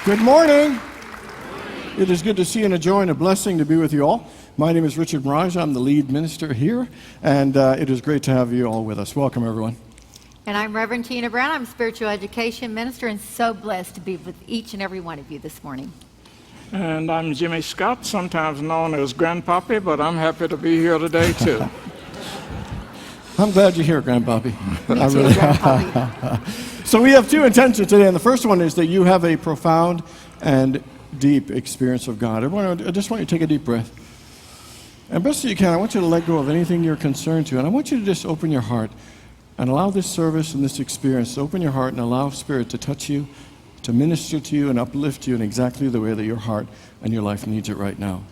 Good morning. It is good to see and a joy and a blessing to be with you all. My name is Richard Mirage. I'm the lead minister here, and it is great to have you all with us. Welcome, everyone. And I'm Reverend Tina Brown. I'm spiritual education minister and so blessed to be with each and every one of you this morning. And I'm Jimmy Scott, sometimes known as Grandpappy, but I'm happy to be here today, too. I'm glad you're here, Grandpappy. Me too, Grandpappy. So we have two intentions today, and the first one is that you have a profound and deep experience of God. Everyone, I just want you to take a deep breath. And best that you can, I want you to let go of anything you're concerned to, and I want you to just open your heart and allow this service and this experience to open your heart and allow Spirit to touch you, to minister to you and uplift you in exactly the way that your heart and your life needs it right now.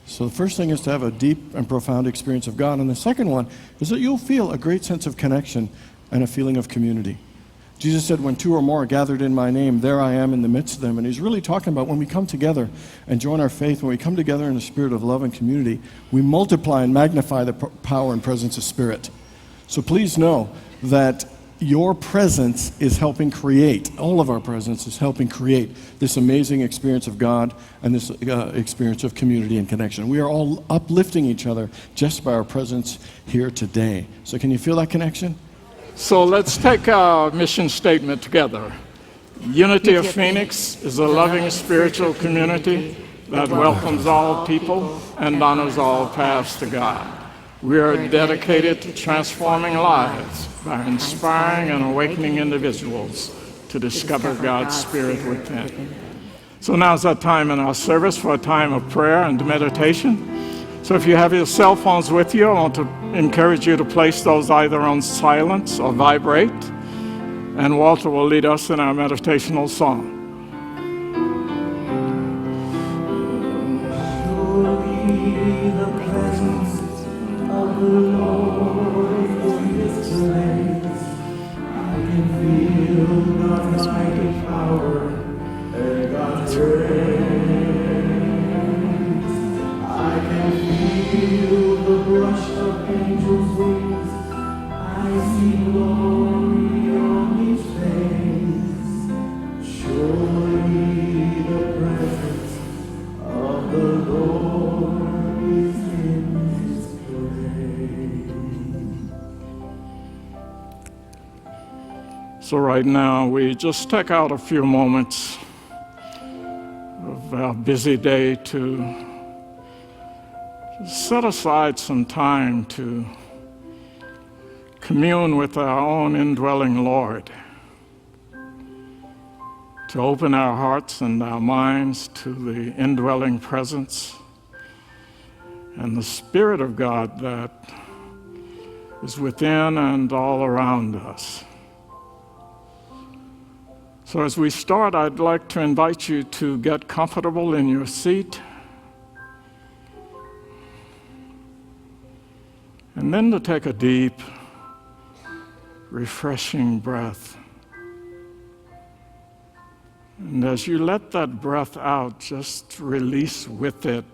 So the first thing is to have a deep and profound experience of God, and the second one is that you'll feel a great sense of connection and a feeling of community. Jesus said, when two or more are gathered in my name, there I am in the midst of them. And he's really talking about when we come together and join our faith, when we come together in a spirit of love and community, we multiply and magnify the power and presence of Spirit. So please know that your presence is helping create, all of our presence is helping create this amazing experience of God and this experience of community and connection. We are all uplifting each other just by our presence here today. So can you feel that connection? So let's take our mission statement together. Unity of Phoenix is a loving spiritual community that welcomes all people and honors all paths to God. We are dedicated to transforming lives by inspiring and awakening individuals to discover God's Spirit within. So now's our time in our service for a time of prayer and meditation. So if you have your cell phones with you, I want to encourage you to place those either on silence or vibrate. And Walter will lead us in our meditational song. Surely the presence of the Lord in this place. I can feel God's mighty power and God's grace. I can feel the brush of angels' wings. I see glory on His face. Surely the presence of the Lord is in His place. So right now, we just take out a few moments of our busy day to set aside some time to commune with our own indwelling Lord, to open our hearts and our minds to the indwelling presence and the Spirit of God that is within and all around us. So as we start, I'd like to invite you to get comfortable in your seat, and then to take a deep, refreshing breath. And as you let that breath out, just release with it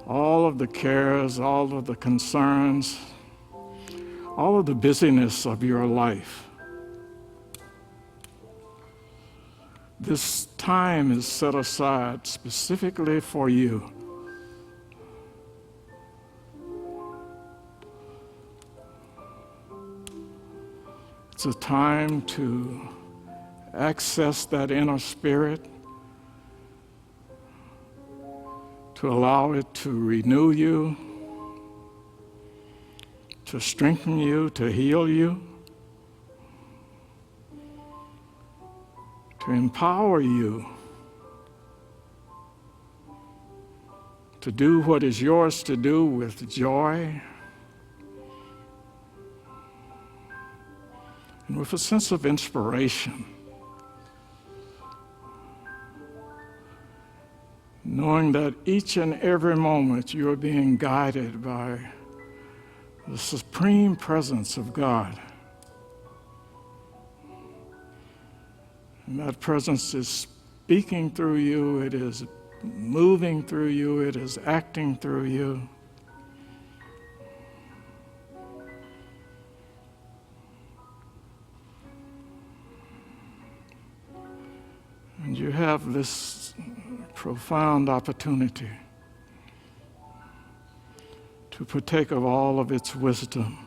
all of the cares, all of the concerns, all of the busyness of your life. This time is set aside specifically for you. It's a time to access that inner spirit, to allow it to renew you, to strengthen you, to heal you, to empower you to do what is yours to do with joy and with a sense of inspiration, knowing that each and every moment you are being guided by the supreme presence of God. And that presence is speaking through you, it is moving through you, it is acting through you. And you have this profound opportunity to partake of all of its wisdom.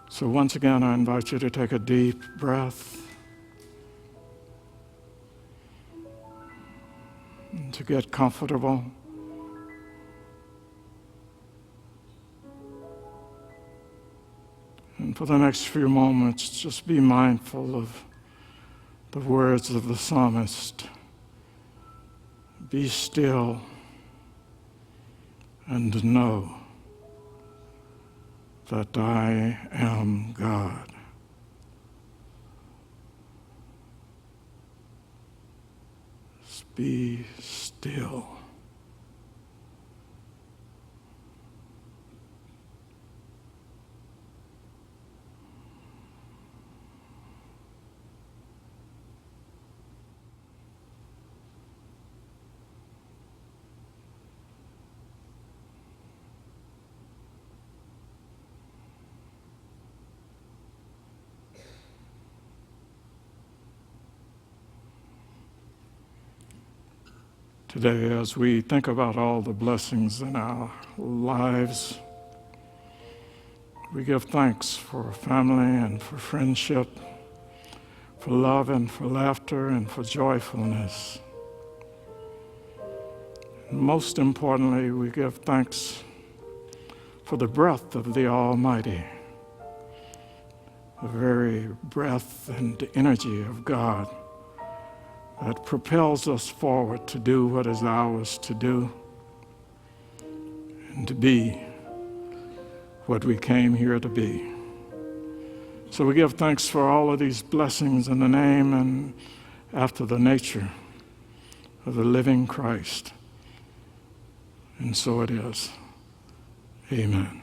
So once again, I invite you to take a deep breath and to get comfortable. And for the next few moments, just be mindful of the words of the psalmist. Be still and know that I am God. Be still. Today, as we think about all the blessings in our lives, we give thanks for family and for friendship, for love and for laughter and for joyfulness. And most importantly, we give thanks for the breath of the Almighty, the very breath and energy of God that propels us forward to do what is ours to do and to be what we came here to be. So we give thanks for all of these blessings in the name and after the nature of the living Christ. And so it is. Amen.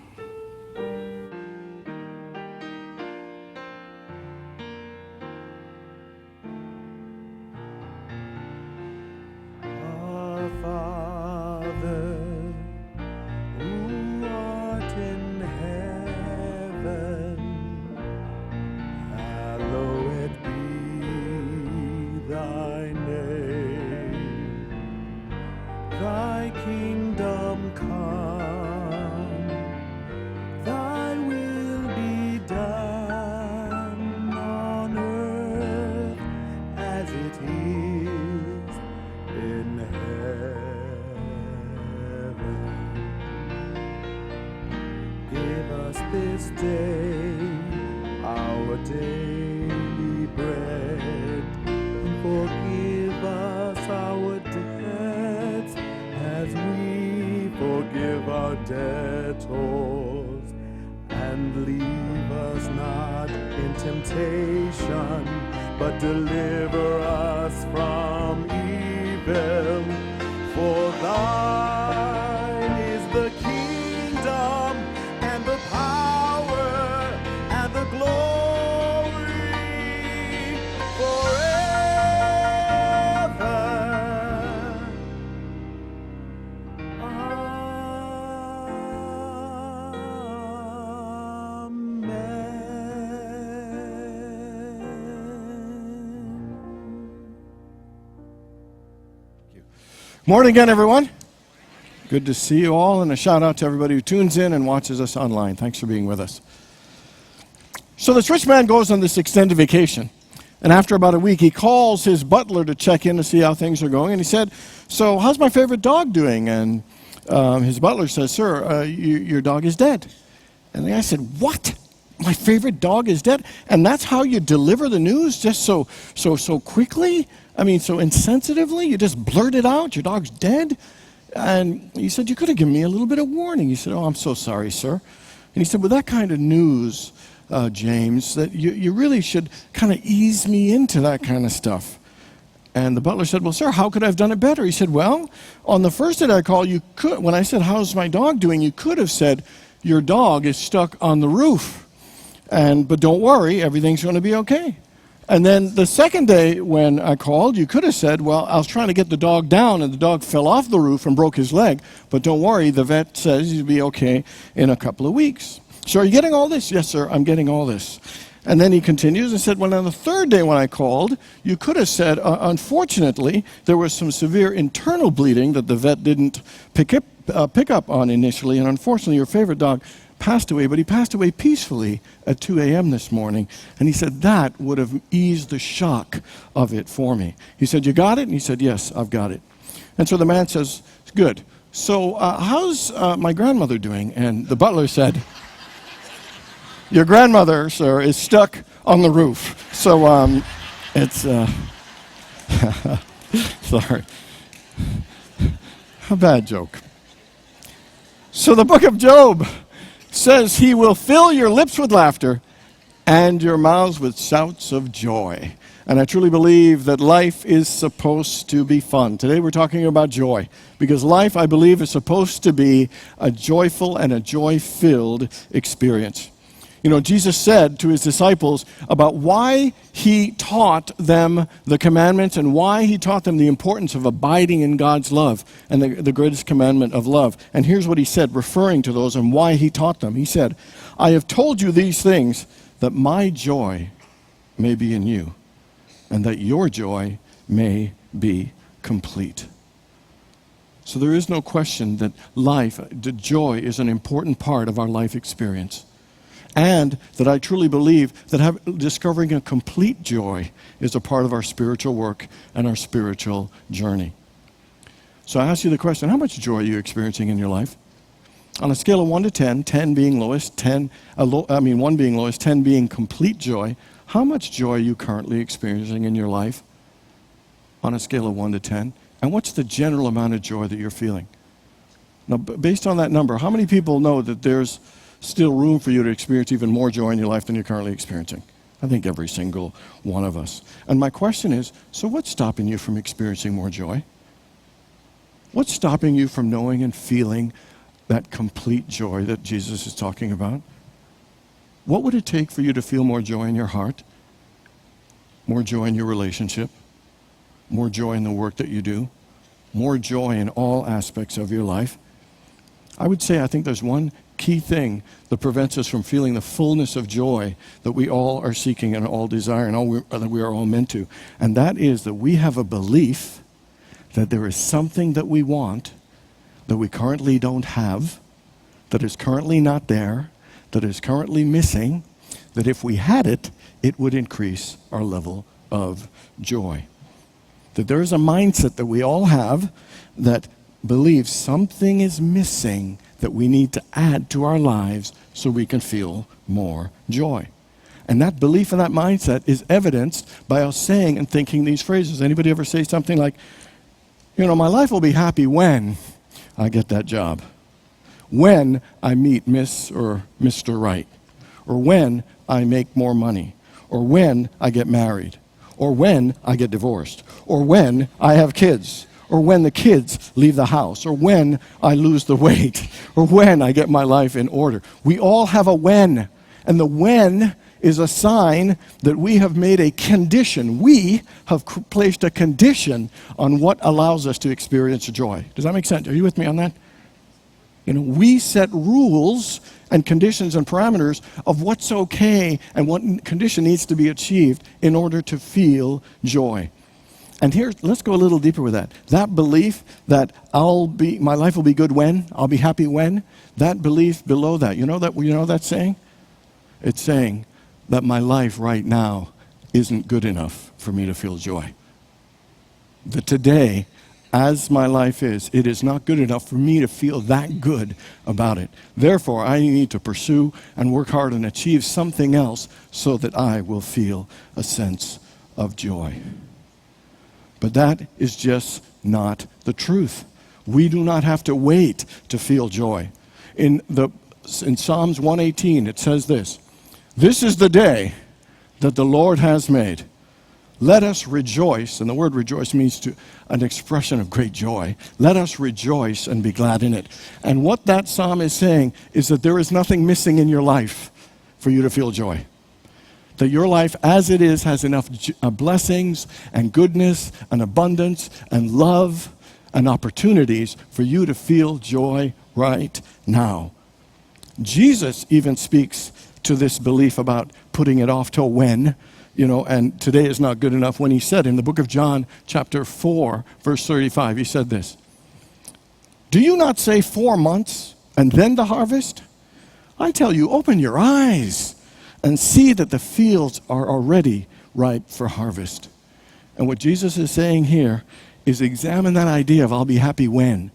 This day our daily bread, and forgive us our debts as we forgive our debtors, and leave us not in temptation, but deliver us from evil. For thine is the kingdom and the power and the glory forever. Amen. Morning again, everyone. Good to see you all, and a shout out to everybody who tunes in and watches us online. Thanks for being with us. So this rich man goes on this extended vacation, and after about a week, he calls his butler to check in to see how things are going, and he said, "So how's my favorite dog doing?" And his butler says, "Sir, your dog is dead." And the guy said, "What? My favorite dog is dead?" And that's how you deliver the news, just so quickly? I mean, so insensitively? You just blurt it out, your dog's dead? And he said, "You could have given me a little bit of warning." He said, "Oh, I'm so sorry, sir." And he said, "With that kind of news, James, that you really should kind of ease me into that kind of stuff." And the butler said, "Well, sir, how could I have done it better?" He said, "Well, on the first day I called, when I said, 'How's my dog doing?' you could have said, 'Your dog is stuck on the roof. But don't worry, everything's going to be okay.' And then the second day when I called, you could have said, 'Well, I was trying to get the dog down and the dog fell off the roof and broke his leg. But don't worry, the vet says he'll be okay in a couple of weeks.' So are you getting all this? Yes, sir, I'm getting all this. And then he continues and said, well, on the third day when I called, you could have said, unfortunately, there was some severe internal bleeding that the vet didn't pick up on initially, and unfortunately your favorite dog passed away, but he passed away peacefully at 2 a.m. this morning. And he said that would have eased the shock of it for me. He said, you got it? And he said, yes, I've got it. And so the man says, good. So how's my grandmother doing? And the butler said, your grandmother, sir, is stuck on the roof. So it's, sorry. A bad joke. So the book of Job says he will fill your lips with laughter and your mouths with shouts of joy. And I truly believe that life is supposed to be fun. Today we're talking about joy, because life, I believe, is supposed to be a joyful and a joy-filled experience. You know, Jesus said to his disciples about why he taught them the commandments and why he taught them the importance of abiding in God's love and the greatest commandment of love. And here's what he said, referring to those and why he taught them. He said, I have told you these things that my joy may be in you and that your joy may be complete. So there is no question that life, the joy is an important part of our life experience. And that I truly believe that discovering a complete joy is a part of our spiritual work and our spiritual journey. So I ask you the question, how much joy are you experiencing in your life? On a scale of 1 to 10, 10 being lowest, 1 being lowest, 10 being complete joy, how much joy are you currently experiencing in your life on a scale of 1 to 10? And what's the general amount of joy that you're feeling? Now, based on that number, how many people know that there's still room for you to experience even more joy in your life than you're currently experiencing? I think every single one of us. And my question is, so what's stopping you from experiencing more joy? What's stopping you from knowing and feeling that complete joy that Jesus is talking about? What would it take for you to feel more joy in your heart? More joy in your relationship? More joy in the work that you do? More joy in all aspects of your life? I would say I think there's one key thing that prevents us from feeling the fullness of joy that we all are seeking and all desire and that we are all meant to. And that is that we have a belief that there is something that we want that we currently don't have, that is currently not there, that is currently missing, that if we had it, it would increase our level of joy. That there is a mindset that we all have that believes something is missing that we need to add to our lives so we can feel more joy. And that belief and that mindset is evidenced by us saying and thinking these phrases. Anybody ever say something like, you know, my life will be happy when I get that job, when I meet Miss or Mr. Right, or when I make more money, or when I get married, or when I get divorced, or when I have kids, or when the kids leave the house, or when I lose the weight, or when I get my life in order. We all have a when, and the when is a sign that we have made a condition. We have placed a condition on what allows us to experience joy. Does that make sense? Are you with me on that? You know, we set rules and conditions and parameters of what's okay and what condition needs to be achieved in order to feel joy. And here, let's go a little deeper with that. That belief that my life will be good when, I'll be happy when, that belief below that, you know that saying? It's saying that my life right now isn't good enough for me to feel joy. That today, as my life is, it is not good enough for me to feel that good about it. Therefore, I need to pursue and work hard and achieve something else so that I will feel a sense of joy. But that is just not the truth. We do not have to wait to feel joy. In Psalms 118, it says this, "This is the day that the Lord has made. Let us rejoice," and the word rejoice means an expression of great joy. Let us rejoice and be glad in it. And what that psalm is saying is that there is nothing missing in your life for you to feel joy. That your life as it is has enough blessings and goodness and abundance and love and opportunities for you to feel joy right now. Jesus even speaks to this belief about putting it off till when, and today is not good enough, when he said in the book of John, chapter 4, verse 35, he said this, "Do you not say 4 months and then the harvest? I tell you, open your eyes and see that the fields are already ripe for harvest." And what Jesus is saying here is examine that idea of I'll be happy when.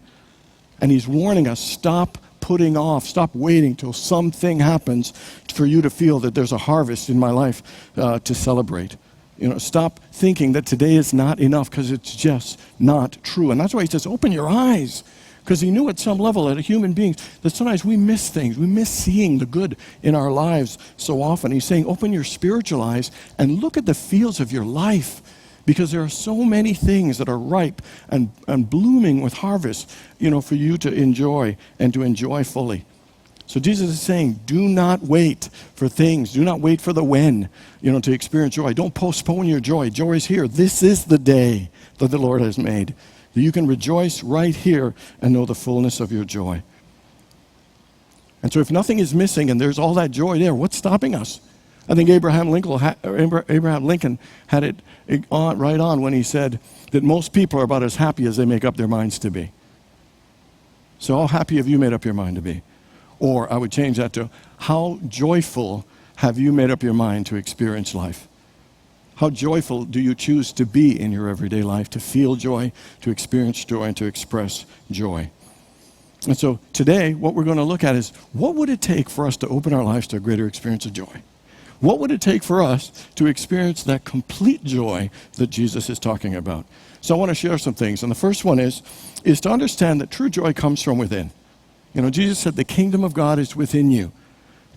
And he's warning us, stop putting off, stop waiting till something happens for you to feel that there's a harvest in my life to celebrate. Stop thinking that today is not enough, because it's just not true. And that's why he says, open your eyes. Because he knew at some level that human beings, that sometimes we miss things. We miss seeing the good in our lives so often. He's saying, open your spiritual eyes and look at the fields of your life. Because there are so many things that are ripe and blooming with harvest, for you to enjoy and to enjoy fully. So Jesus is saying, do not wait for things. Do not wait for the when, to experience joy. Don't postpone your joy. Joy is here. This is the day that the Lord has made. You can rejoice right here and know the fullness of your joy. And so if nothing is missing and there's all that joy there, what's stopping us? I think Abraham Lincoln had it right on when he said that most people are about as happy as they make up their minds to be. So how happy have you made up your mind to be? Or I would change that to, how joyful have you made up your mind to experience life? How joyful do you choose to be in your everyday life, to feel joy, to experience joy, and to express joy? And so today, what we're going to look at is, what would it take for us to open our lives to a greater experience of joy? What would it take for us to experience that complete joy that Jesus is talking about? So I want to share some things. And the first one is to understand that true joy comes from within. Jesus said the kingdom of God is within you.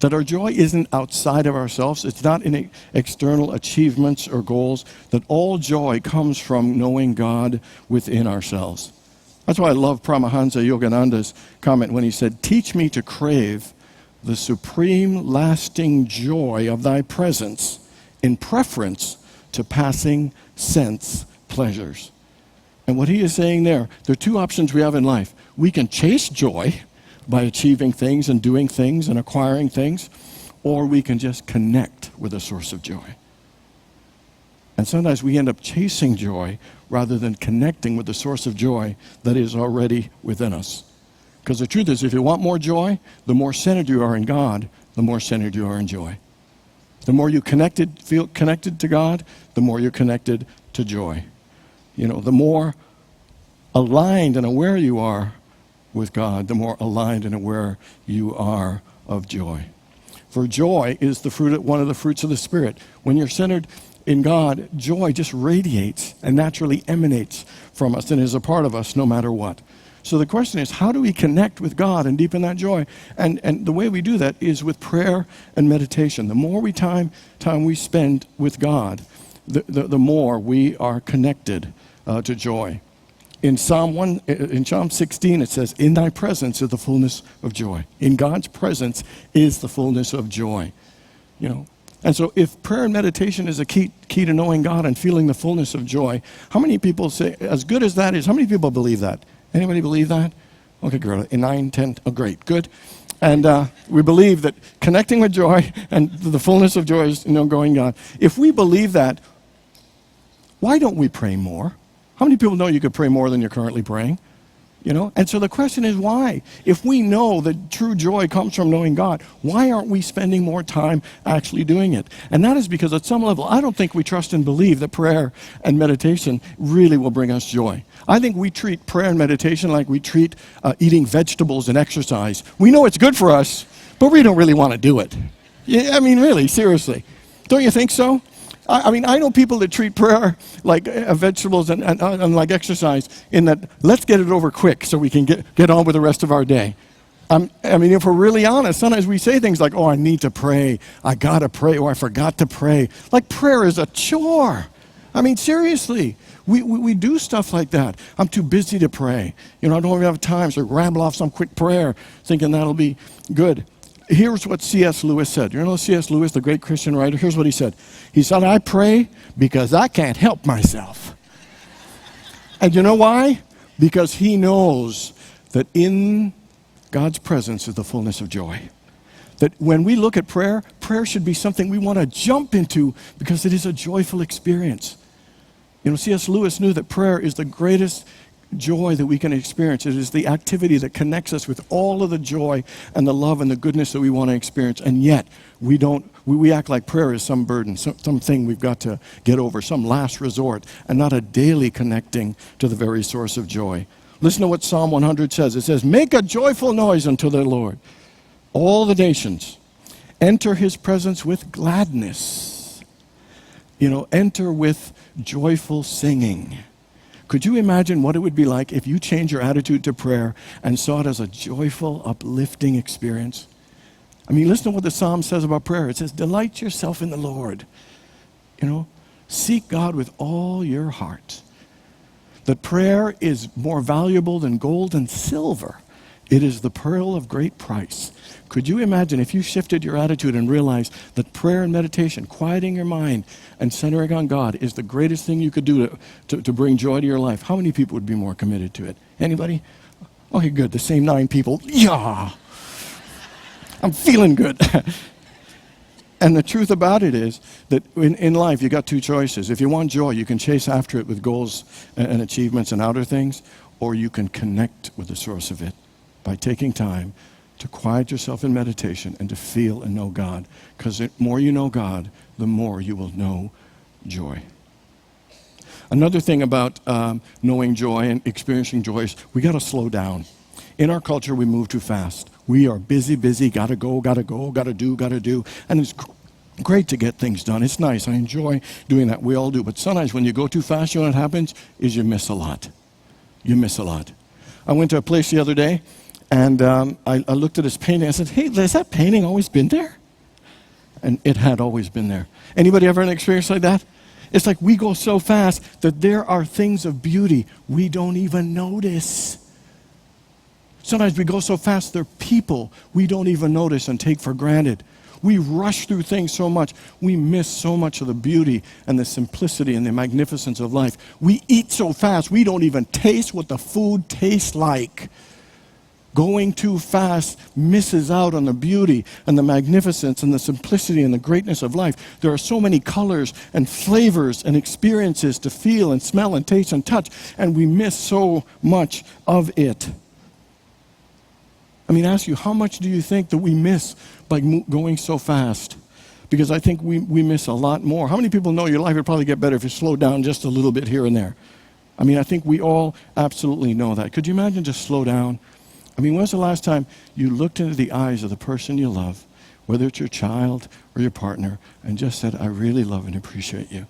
That our joy isn't outside of ourselves. It's not in external achievements or goals. That all joy comes from knowing God within ourselves. That's why I love Paramahansa Yogananda's comment when he said, "Teach me to crave the supreme lasting joy of thy presence in preference to passing sense pleasures." And what he is saying there are two options we have in life. We can chase joy by achieving things and doing things and acquiring things, or we can just connect with the source of joy. And sometimes we end up chasing joy rather than connecting with the source of joy that is already within us. Because the truth is, if you want more joy, the more centered you are in God, the more centered you are in joy. The more you feel connected to God, the more you're connected to joy. The more aligned and aware you are with God, the more aligned and aware you are of joy. For joy is one of the fruits of the Spirit. When you're centered in God, joy just radiates and naturally emanates from us and is a part of us no matter what. So the question is, how do we connect with God and deepen that joy? And the way we do that is with prayer and meditation. The more time we spend with God, the more we are connected to joy. In Psalm 16, it says, "In thy presence is the fullness of joy." In God's presence is the fullness of joy. And so if prayer and meditation is a key to knowing God and feeling the fullness of joy, how many people say, as good as that is, how many people believe that? Anybody believe that? Okay, girl. In 9, 10, oh great, good. And we believe that connecting with joy and the fullness of joy is going God. If we believe that, why don't we pray more? How many people know you could pray more than you're currently praying? And so the question is, why? If we know that true joy comes from knowing God, why aren't we spending more time actually doing it? And that is because at some level, I don't think we trust and believe that prayer and meditation really will bring us joy. I think we treat prayer and meditation like we treat eating vegetables and exercise. We know it's good for us, but we don't really want to do it. Yeah, really, seriously. Don't you think so? I know people that treat prayer like vegetables and like exercise, in that let's get it over quick so we can get on with the rest of our day. If we're really honest, sometimes we say things like, "Oh, I need to pray. I got to pray," or "I forgot to pray." Like prayer is a chore. Seriously. We do stuff like that. I'm too busy to pray. I don't even have time, so ramble off some quick prayer thinking that'll be good. Here's what C.S. Lewis said. You know C.S. Lewis, the great Christian writer? Here's what he said. He said, "I pray because I can't help myself." And you know why? Because he knows that in God's presence is the fullness of joy. That when we look at prayer, prayer should be something we want to jump into because it is a joyful experience. C.S. Lewis knew that prayer is the greatest joy that we can experience. It is the activity that connects us with all of the joy and the love and the goodness that we want to experience. And yet, we act like prayer is some burden, something we've got to get over, some last resort, and not a daily connecting to the very source of joy. Listen to what Psalm 100 says. It says, "Make a joyful noise unto the Lord, all the nations. Enter his presence with gladness." Enter with joyful singing. Could you imagine what it would be like if you changed your attitude to prayer and saw it as a joyful, uplifting experience? Listen to what the Psalm says about prayer. It says, "Delight yourself in the Lord." Seek God with all your heart. That prayer is more valuable than gold and silver. It is the pearl of great price. Could you imagine if you shifted your attitude and realized that prayer and meditation, quieting your mind and centering on God, is the greatest thing you could do to bring joy to your life? How many people would be more committed to it? Anybody? Okay, good. The same 9 people. Yeah. I'm feeling good. And the truth about it is that in life, you got 2 choices. If you want joy, you can chase after it with goals and achievements and outer things, or you can connect with the source of it by taking time to quiet yourself in meditation and to feel and know God. Because the more you know God, the more you will know joy. Another thing about knowing joy and experiencing joy is we got to slow down. In our culture, we move too fast. We are busy, gotta go, gotta do. And it's great to get things done. It's nice. I enjoy doing that. We all do. But sometimes when you go too fast, what happens is you miss a lot. You miss a lot. I went to a place the other day, and I looked at this painting. I said, "Hey, has that painting always been there?" And it had always been there. Anybody ever had an experience like that? It's like we go so fast that there are things of beauty we don't even notice. Sometimes we go so fast, there are people we don't even notice and take for granted. We rush through things so much, we miss so much of the beauty and the simplicity and the magnificence of life. We eat so fast, we don't even taste what the food tastes like. Going too fast misses out on the beauty and the magnificence and the simplicity and the greatness of life. There are so many colors and flavors and experiences to feel and smell and taste and touch, and we miss so much of it. Ask you, how much do you think that we miss by going so fast? Because I think we miss a lot more. How many people know your life would probably get better if you slowed down just a little bit here and there? I think we all absolutely know that. Could you imagine just slow down? When was the last time you looked into the eyes of the person you love, whether it's your child or your partner, and just said, "I really love and appreciate you"?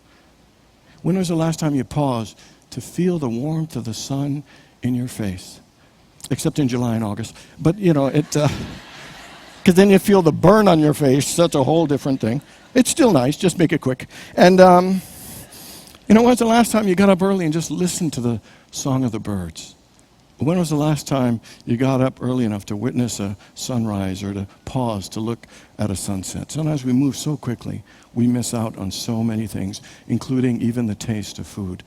When was the last time you paused to feel the warmth of the sun in your face? Except in July and August. But, because then you feel the burn on your face. That's a whole different thing. It's still nice. Just make it quick. And, when was the last time you got up early and just listened to the song of the birds? When was the last time you got up early enough to witness a sunrise or to pause to look at a sunset? Sometimes we move so quickly, we miss out on so many things, including even the taste of food.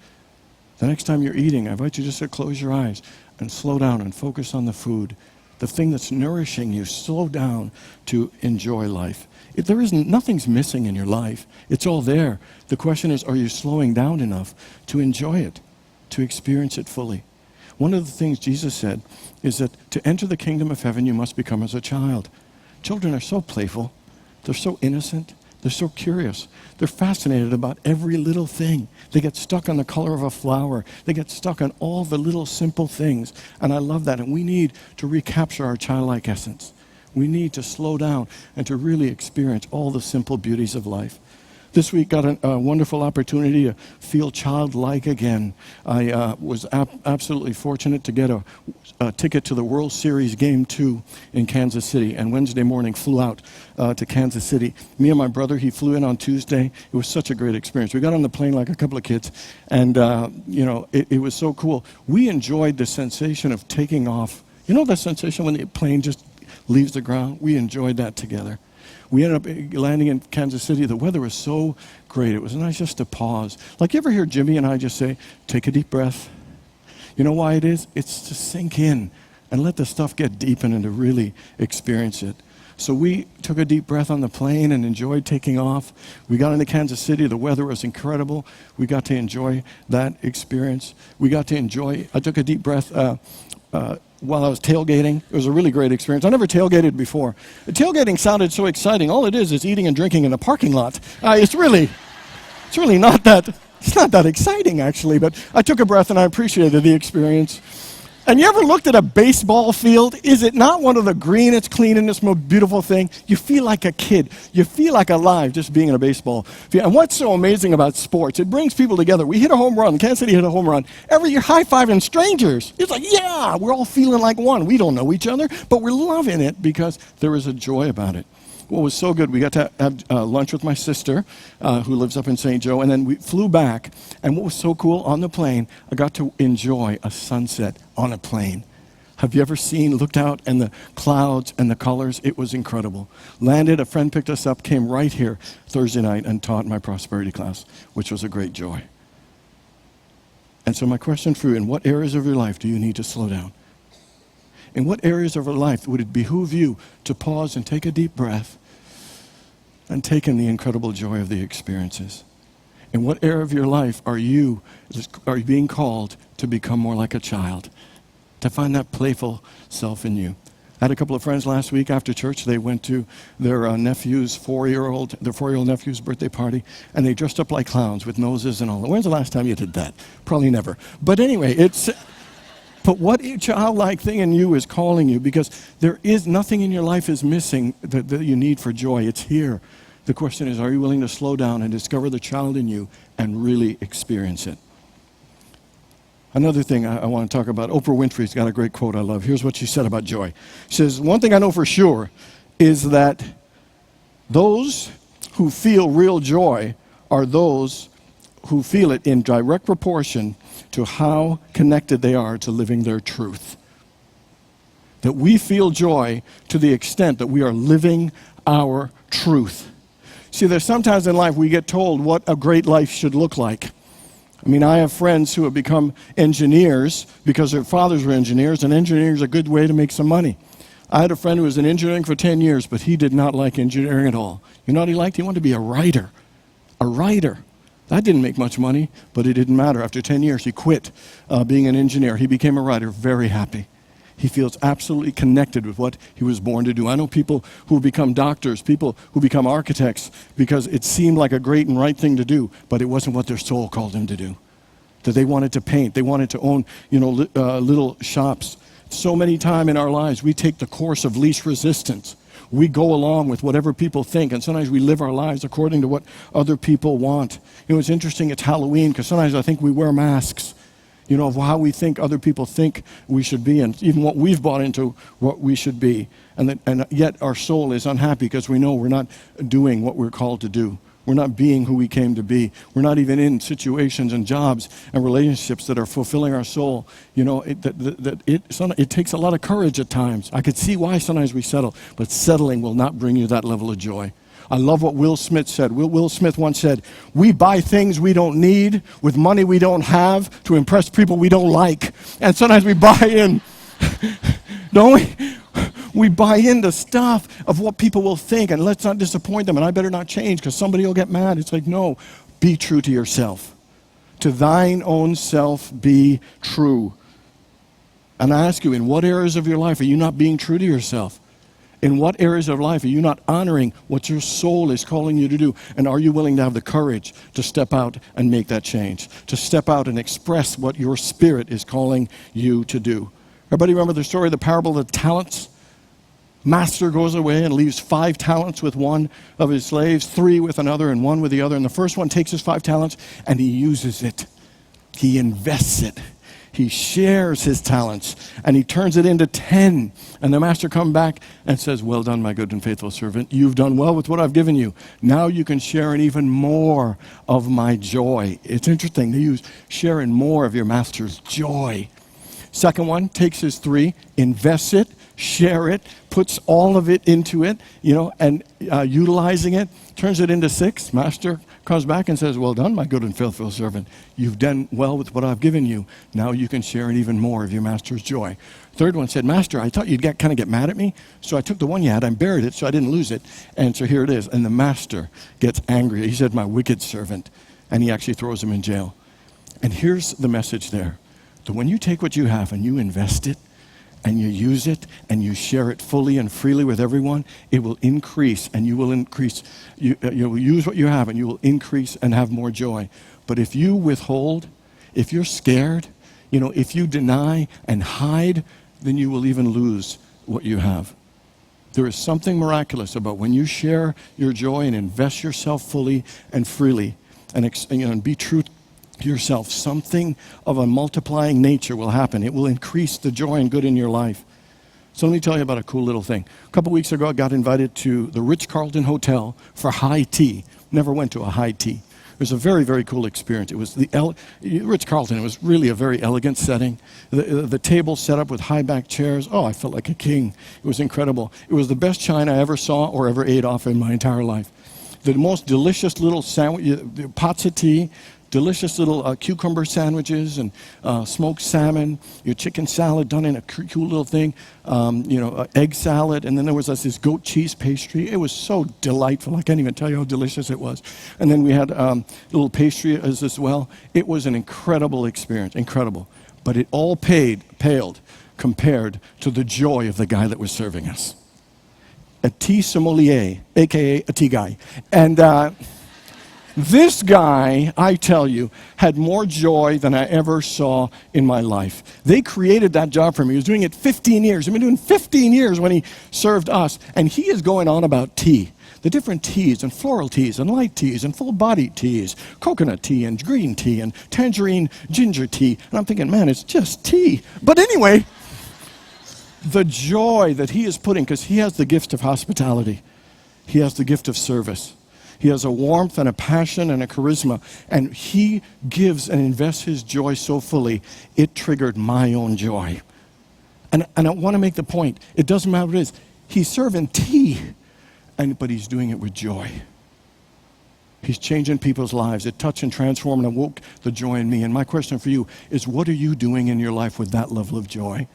The next time you're eating, I invite you just to close your eyes and slow down and focus on the food, the thing that's nourishing you. Slow down to enjoy life. Nothing's missing in your life. It's all there. The question is, are you slowing down enough to enjoy it, to experience it fully? One of the things Jesus said is that to enter the kingdom of heaven, you must become as a child. Children are so playful. They're so innocent. They're so curious. They're fascinated about every little thing. They get stuck on the color of a flower. They get stuck on all the little simple things. And I love that. And we need to recapture our childlike essence. We need to slow down and to really experience all the simple beauties of life. This week got a wonderful opportunity to feel childlike again. I was absolutely fortunate to get a ticket to the World Series Game 2 in Kansas City, and Wednesday morning flew out to Kansas City. Me and my brother, he flew in on Tuesday. It was such a great experience. We got on the plane like a couple of kids, and it was so cool. We enjoyed the sensation of taking off. You know that sensation when the plane just leaves the ground? We enjoyed that together. We ended up landing in Kansas City. The weather was so great. It was nice just to pause. Like, you ever hear Jimmy and I just say, take a deep breath? You know why it is? It's to sink in and let the stuff get deep in and to really experience it. So we took a deep breath on the plane and enjoyed taking off. We got into Kansas City. The weather was incredible. We got to enjoy that experience. I took a deep breath while I was tailgating. It was a really great experience. I never tailgated before. The tailgating sounded so exciting. All it is eating and drinking in a parking lot. It's really not that, it's not that exciting actually, but I took a breath and I appreciated the experience. And you ever looked at a baseball field? Is it not one of the greenest, cleanest, most beautiful thing? You feel like a kid. You feel like alive just being in a baseball field. And what's so amazing about sports, it brings people together. We hit a home run. Kansas City hit a home run. Every year, high-fiving strangers. It's like, yeah, we're all feeling like one. We don't know each other, but we're loving it because there is a joy about it. What was so good, we got to have lunch with my sister, who lives up in St. Joe, and then we flew back. And what was so cool, on the plane, I got to enjoy a sunset on a plane. Have you ever looked out, and the clouds and the colors? It was incredible. Landed, a friend picked us up, came right here Thursday night and taught my prosperity class, which was a great joy. And so my question for you, in what areas of your life do you need to slow down? In what areas of your life would it behoove you to pause and take a deep breath and take in the incredible joy of the experiences? In what area of your life are you being called to become more like a child, to find that playful self in you? I had a couple of friends last week after church. They went to their nephew's 4-year-old nephew's birthday party, and they dressed up like clowns with noses and all. When's the last time you did that? Probably never. But anyway, But what childlike thing in you is calling you? Because there is nothing in your life is missing that you need for joy. It's here. The question is, are you willing to slow down and discover the child in you and really experience it? Another thing I want to talk about, Oprah Winfrey's got a great quote I love. Here's what she said about joy. She says, one thing I know for sure is that those who feel real joy are those who feel it in direct proportion to how connected they are to living their truth. That we feel joy to the extent that we are living our truth. See, there's sometimes in life we get told what a great life should look like. I mean, I have friends who have become engineers because their fathers were engineers, and engineering is a good way to make some money. I had a friend who was in engineering for 10 years, but he did not like engineering at all. You know what he liked? He wanted to be a writer. A writer. That didn't make much money, but it didn't matter. After 10 years, he quit being an engineer. He became a writer, very happy. He feels absolutely connected with what he was born to do. I know people who become doctors, people who become architects, because it seemed like a great and right thing to do, but it wasn't what their soul called them to do. That they wanted to paint, they wanted to own, little shops. So many times in our lives, we take the course of least resistance. We go along with whatever people think, and sometimes we live our lives according to what other people want. It's interesting, it's Halloween, because sometimes I think we wear masks, of how we think other people think we should be, and even what we've bought into what we should be. And yet our soul is unhappy because we know we're not doing what we're called to do. We're not being who we came to be. We're not even in situations and jobs and relationships that are fulfilling our soul. It takes a lot of courage at times. I could see why sometimes we settle, but settling will not bring you that level of joy. I love what Will Smith said. Will Smith once said, we buy things we don't need with money we don't have to impress people we don't like. And sometimes we buy in, don't we? We buy into stuff of what people will think, and let's not disappoint them, and I better not change because somebody will get mad. It's like, no, be true to yourself. To thine own self be true. And I ask you, in what areas of your life are you not being true to yourself? In what areas of life are you not honoring what your soul is calling you to do? And are you willing to have the courage to step out and make that change? To step out and express what your spirit is calling you to do? Everybody remember the story of the parable of the talents? Master goes away and leaves 5 talents with one of his slaves, 3 with another, and 1 with the other. And the first one takes his 5 talents and he uses it. He invests it. He shares his talents and he turns it into 10. And the master comes back and says, well done, my good and faithful servant. You've done well with what I've given you. Now you can share in even more of my joy. It's interesting. They use share in more of your master's joy. Second one takes his 3, invests it, share it, puts all of it into it, and utilizing it, turns it into 6. Master comes back and says, well done, my good and faithful servant. You've done well with what I've given you. Now you can share in even more of your master's joy. Third one said, Master, I thought you'd kind of get mad at me, so I took the one you had and buried it so I didn't lose it. And so here it is. And the master gets angry. He said, my wicked servant. And he actually throws him in jail. And here's the message there. That when you take what you have and you invest it, and you use it, and you share it fully and freely with everyone, it will increase, and you will increase. You will use what you have, and you will increase and have more joy. But if you withhold, if you're scared, if you deny and hide, then you will even lose what you have. There is something miraculous about when you share your joy and invest yourself fully and freely, and be true to yourself. Something of a multiplying nature will happen. It will increase the joy and good in your life. So let me tell you about a cool little thing. A couple weeks ago, I got invited to the Ritz-Carlton Hotel for high tea. Never went to a high tea. It was a very, very cool experience. It was the Ritz-Carlton. It was really a very elegant setting. The table set up with high-back chairs. Oh, I felt like a king. It was incredible. It was the best china I ever saw or ever ate off in my entire life. The most delicious little sandwich, pots of tea, delicious little cucumber sandwiches and smoked salmon, your chicken salad done in a cool little thing, egg salad, and then there was this goat cheese pastry. It was so delightful. I can't even tell you how delicious it was. And then we had little pastry as well. It was an incredible experience, incredible. But it all paled compared to the joy of the guy that was serving us. A tea sommelier, a.k.a. a tea guy. And this guy, I tell you, had more joy than I ever saw in my life. They created that job for me. He was doing it 15 years. He'd been doing 15 years when he served us. And he is going on about tea. The different teas and floral teas and light teas and full-bodied teas, coconut tea and green tea and tangerine ginger tea. And I'm thinking, man, it's just tea. But anyway, the joy that he is putting, because he has the gift of hospitality. He has the gift of service. He has a warmth and a passion and a charisma, and he gives and invests his joy so fully, it triggered my own joy. And I want to make the point, it doesn't matter what it is. He's serving tea, but he's doing it with joy. He's changing people's lives. It touched and transformed and awoke the joy in me. And my question for you is, what are you doing in your life with that level of joy?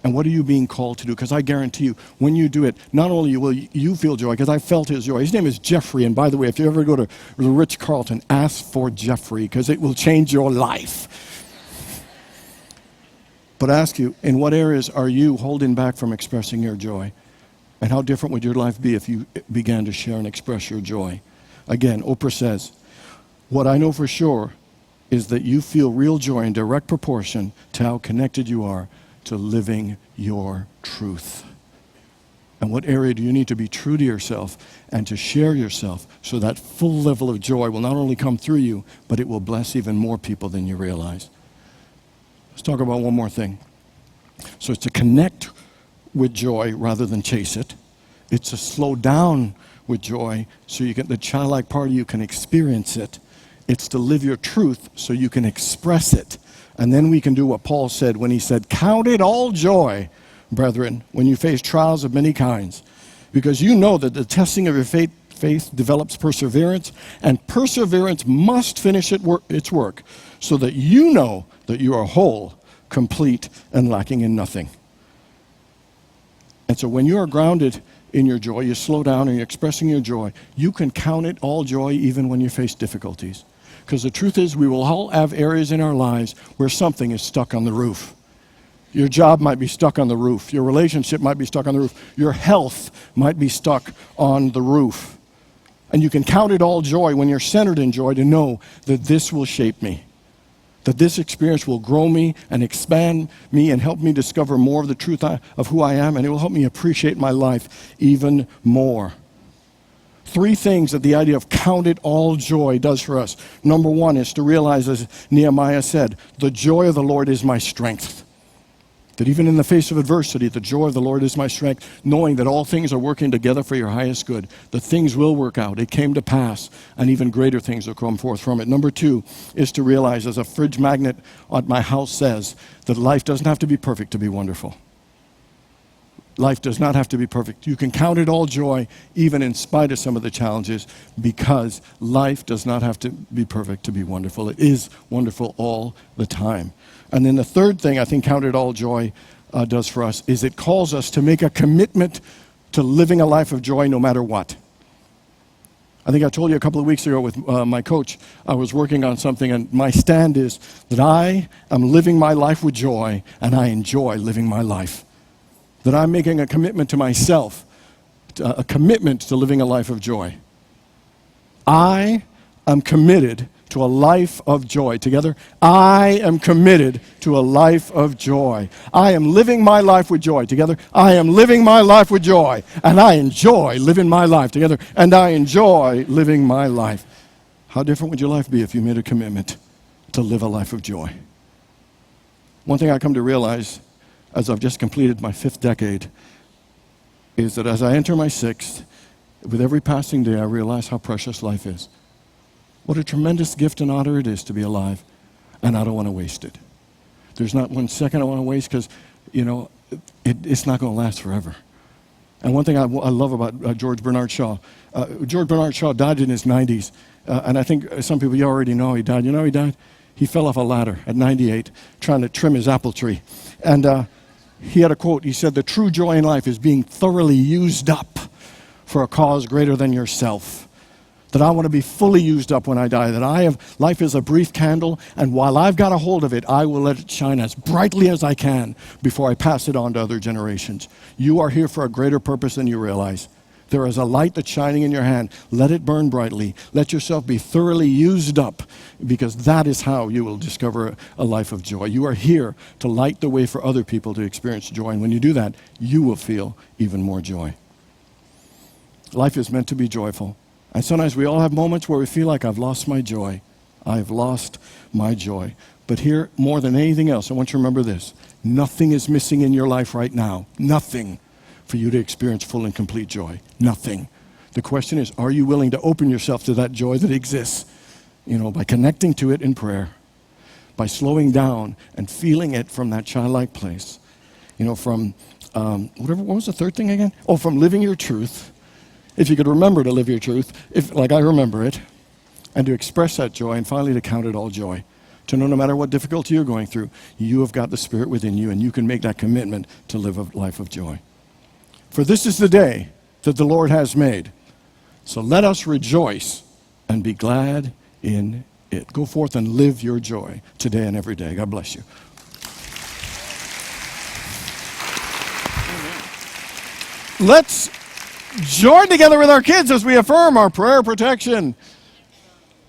And what are you being called to do? Because I guarantee you, when you do it, not only will you feel joy, because I felt his joy. His name is Jeffrey, and by the way, if you ever go to the Ritz-Carlton, ask for Jeffrey, because it will change your life. But I ask you, in what areas are you holding back from expressing your joy? And how different would your life be if you began to share and express your joy? Again, Oprah says, what I know for sure is that you feel real joy in direct proportion to how connected you are to living your truth. And what area do you need to be true to yourself and to share yourself so that full level of joy will not only come through you, but it will bless even more people than you realize. Let's talk about one more thing. So it's to connect with joy rather than chase it. It's to slow down with joy so you the childlike part of you can experience it. It's to live your truth so you can express it. And then we can do what Paul said when he said, count it all joy, brethren, when you face trials of many kinds, because you know that the testing of your faith develops perseverance, and perseverance must finish its work, so that you know that you are whole, complete, and lacking in nothing. And so when you are grounded in your joy, you slow down and you're expressing your joy, you can count it all joy even when you face difficulties. Because the truth is, we will all have areas in our lives where something is stuck on the roof. Your job might be stuck on the roof. Your relationship might be stuck on the roof. Your health might be stuck on the roof. And you can count it all joy when you're centered in joy to know that this will shape me, that this experience will grow me and expand me and help me discover more of the truth of who I am, and it will help me appreciate my life even more. 3 things that the idea of count it all joy does for us. Number 1 is to realize, as Nehemiah said, the joy of the Lord is my strength. That even in the face of adversity, the joy of the Lord is my strength, knowing that all things are working together for your highest good. The things will work out. It came to pass, and even greater things will come forth from it. Number 2 is to realize, as a fridge magnet at my house says, that life doesn't have to be perfect to be wonderful. Life does not have to be perfect. You can count it all joy, even in spite of some of the challenges, because life does not have to be perfect to be wonderful. It is wonderful all the time. And then the third thing I think count it all joy does for us is it calls us to make a commitment to living a life of joy no matter what. I think I told you a couple of weeks ago with my coach, I was working on something, and my stand is that I am living my life with joy, and I enjoy living my life. That I'm making a commitment to myself, a commitment to living a life of joy. I am committed to a life of joy. Together, I am committed to a life of joy. I am living my life with joy. Together, I am living my life with joy. And I enjoy living my life. Together, and I enjoy living my life. How different would your life be if you made a commitment to live a life of joy? One thing I come to realize as I've just completed my 5th decade is that as I enter my 6th, with every passing day I realize how precious life is. What a tremendous gift and honor it is to be alive, and I don't want to waste it. There's not one second I want to waste because, it's not going to last forever. And one thing I love about George Bernard Shaw, George Bernard Shaw died in his 90s, and I think some people you already know he died. You know he died? He fell off a ladder at 98 trying to trim his apple tree. And he had a quote. He said, "The true joy in life is being thoroughly used up for a cause greater than yourself." That I want to be fully used up when I die. That life is a brief candle, and while I've got a hold of it, I will let it shine as brightly as I can before I pass it on to other generations. You are here for a greater purpose than you realize. There is a light that's shining in your hand. Let it burn brightly. Let yourself be thoroughly used up, because that is how you will discover a life of joy. You are here to light the way for other people to experience joy, and when you do that, you will feel even more joy. Life is meant to be joyful. And sometimes we all have moments where we feel like I've lost my joy. I've lost my joy. But here, more than anything else, I want you to remember this. Nothing is missing in your life right now. Nothing for you to experience full and complete joy. Nothing. The question is, are you willing to open yourself to that joy that exists? By connecting to it in prayer. By slowing down and feeling it from that childlike place. From, what was the third thing again? From living your truth. If you could remember to live your truth, like I remember it, and to express that joy, and finally to count it all joy. To know no matter what difficulty you're going through, you have got the Spirit within you, and you can make that commitment to live a life of joy. For this is the day that the Lord has made. So let us rejoice and be glad in it. Go forth and live your joy today and every day. God bless you. Let's join together with our kids as we affirm our prayer protection.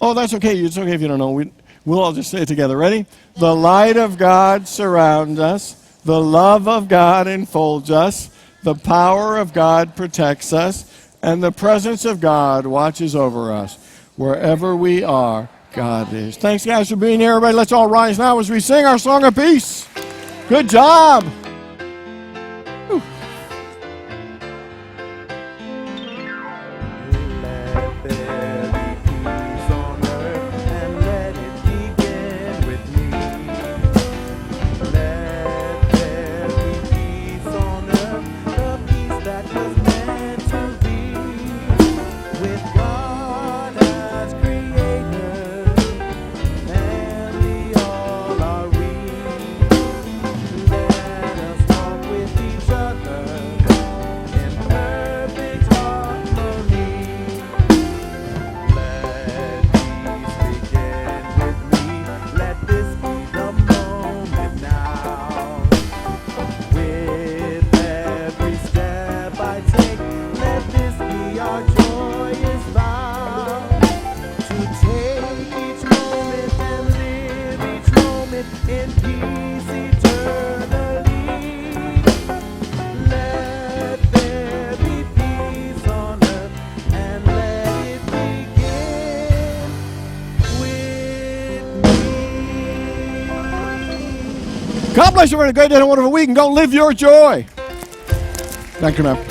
Oh, that's okay. It's okay if you don't know. We'll all just say it together. Ready? The light of God surrounds us. The love of God enfolds us. The power of God protects us. And the presence of God watches over us. Wherever we are, God is. Thanks, guys, for being here. Everybody, let's all rise now as we sing our song of peace. Good job. Whew. God bless you. Have a great day and a wonderful week, and go live your joy. Thank you, ma'am.